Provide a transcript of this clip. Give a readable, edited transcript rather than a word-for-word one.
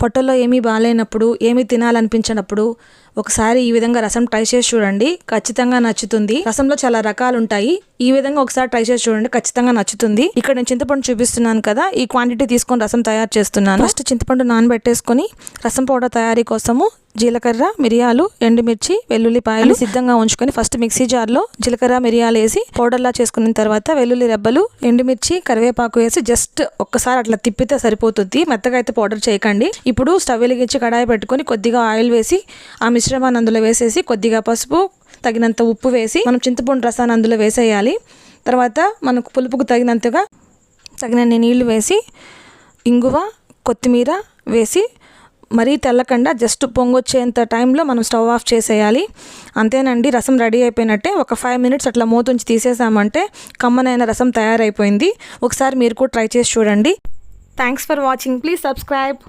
పొట్టలో ఏమీ బాగాలేనప్పుడు, ఏమీ తినాలనిపించినప్పుడు ఒకసారి ఈ విధంగా రసం ట్రై చేసి చూడండి, ఖచ్చితంగా నచ్చుతుంది. రసంలో చాలా రకాలు ఉంటాయి, ఈ విధంగా ఒకసారి ట్రై చేసి చూడండి, ఖచ్చితంగా నచ్చుతుంది. ఇక్కడ నేను చింతపండు చూపిస్తున్నాను కదా, ఈ క్వాంటిటీ తీసుకొని రసం తయారు చేస్తున్నాను. ఫస్ట్ చింతపండు నానబెట్టేసుకొని రసం పౌడర్ తయారీ కోసము జీలకర్ర, మిరియాలు, ఎండుమిర్చి, వెల్లుల్లిపాయలు సిద్ధంగా ఉంచుకొని ఫస్ట్ మిక్సీ జార్లో జీలకర్ర, మిరియాలు వేసి పౌడర్లా చేసుకున్న తర్వాత వెల్లుల్లి రెబ్బలు, ఎండుమిర్చి, కరివేపాకు వేసి జస్ట్ ఒక్కసారి అట్లా తిప్పితే సరిపోతుంది. మెత్తగా అయితే పౌడర్ చేయకండి. ఇప్పుడు స్టవ్ వెలిగించి కడాయి పెట్టుకొని కొద్దిగా ఆయిల్ వేసి ఆ మిశ్రమాన్ని అందులో వేసేసి కొద్దిగా పసుపు, తగినంత ఉప్పు వేసి మనం చింతపండు రసాన్ని అందులో వేసేయాలి. తర్వాత మనకు పులుపుకు తగినన్ని నీళ్లు వేసి ఇంగువ, కొత్తిమీర వేసి మరీ తెల్లకుండా జస్ట్ పొంగొచ్చేంత టైంలో మనం స్టవ్ ఆఫ్ చేసేయాలి. అంతేనండి, రసం రెడీ అయిపోయినట్టే. ఒక 5 minutes అట్లా మూతుంచి తీసేసామంటే కమ్మనైన రసం తయారైపోయింది. ఒకసారి మీరు కూడా ట్రై చేసి చూడండి. Thanks for watching. Please subscribe.